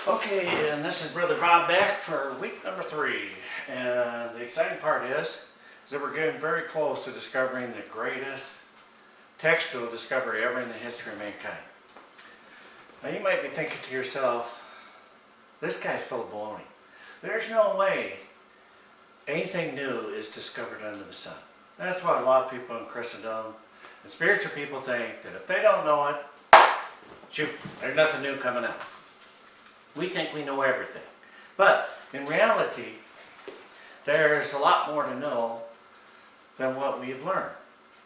Okay, and this is Brother Bob back for week number 3. And the exciting part is that we're getting very close to discovering the greatest textual discovery ever in the history of mankind. Now you might be thinking to yourself, this guy's full of baloney. There's no way anything new is discovered under the sun. That's what a lot of people in Christendom and spiritual people think, that if they don't know it, shoot, there's nothing new coming out. We think we know everything. But in reality, there's a lot more to know than what we've learned.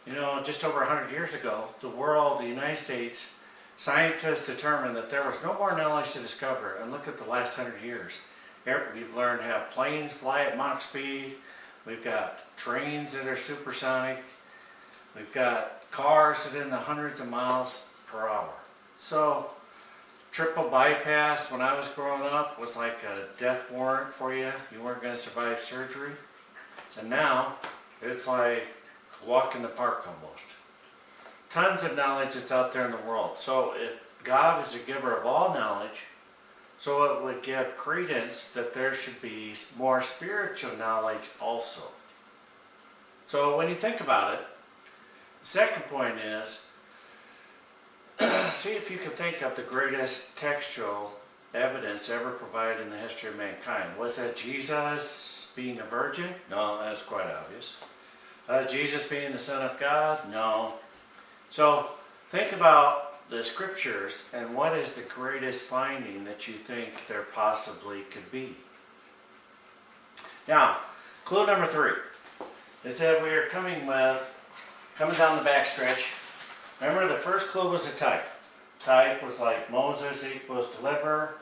You know, just over 100 years ago, the world, the United States, scientists determined that there was no more knowledge to discover. And look at the last 100 years. We've learned to have planes fly at Mach speed. We've got trains that are supersonic. We've got cars that are in the hundreds of miles per hour. So, triple bypass when I was growing up was like a death warrant for you. You weren't going to survive surgery. And now, it's like a walk in the park almost. Tons of knowledge that's out there in the world. So if God is a giver of all knowledge, so it would give credence that there should be more spiritual knowledge also. So when you think about it, the second point is, see if you can think of the greatest textual evidence ever provided in the history of mankind. Was that Jesus being a virgin? No, that's quite obvious. Jesus being the Son of God? No. So think about the scriptures and what is the greatest finding that you think there possibly could be. Now, clue number 3 is that we are coming down the backstretch. Remember, the first clue was a type. Type was like Moses equals deliver.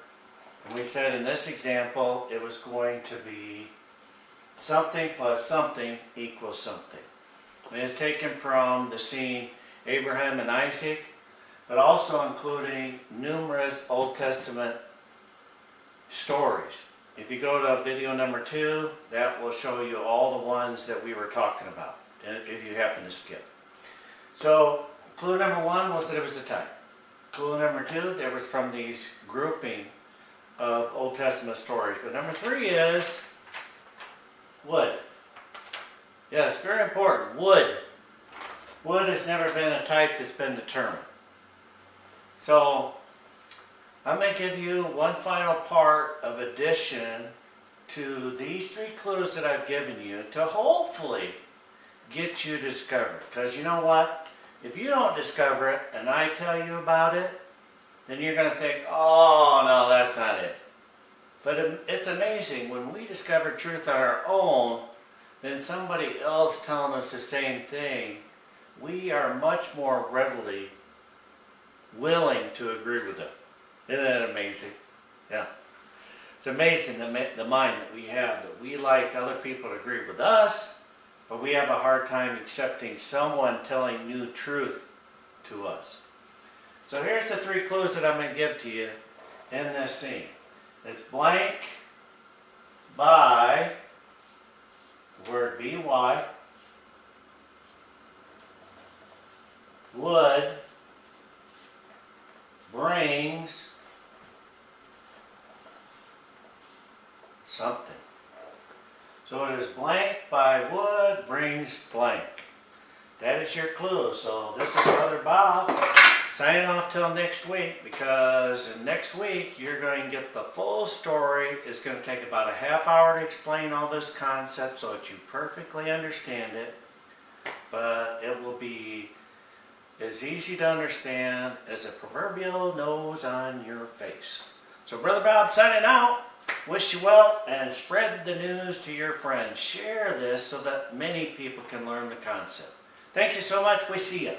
And we said in this example, it was going to be something plus something equals something. And it's taken from the scene Abraham and Isaac, but also including numerous Old Testament stories. If you go to video number 2, that will show you all the ones that we were talking about, if you happen to skip. So, clue number 1 was that it was a type. Clue number 2, there was from these grouping of Old Testament stories. But number 3 is wood. Yes, very important. Wood. Wood has never been a type that's been determined. So, I'm going to give you one final part of addition to these 3 clues that I've given you to hopefully get you to discover it. Because you know what? If you don't discover it and I tell you about it, then you're going to think, oh, no, that's not it. But it's amazing when we discover truth on our own, then somebody else telling us the same thing, we are much more readily willing to agree with it. Isn't that amazing? Yeah. It's amazing the mind that we have, that we like other people to agree with us, but we have a hard time accepting someone telling new truth to us. So here's the 3 clues that I'm going to give to you in this scene. It's blank by the word by, wood brings something. So it is blank by wood brings blank. That is your clue. So this is Brother Bob signing off till next week, because next week you're going to get the full story. It's going to take about a half hour to explain all this concept so that you perfectly understand it. But it will be as easy to understand as a proverbial nose on your face. So Brother Bob signing out. Wish you well, and spread the news to your friends. Share this so that many people can learn the concept. Thank you so much. We see you.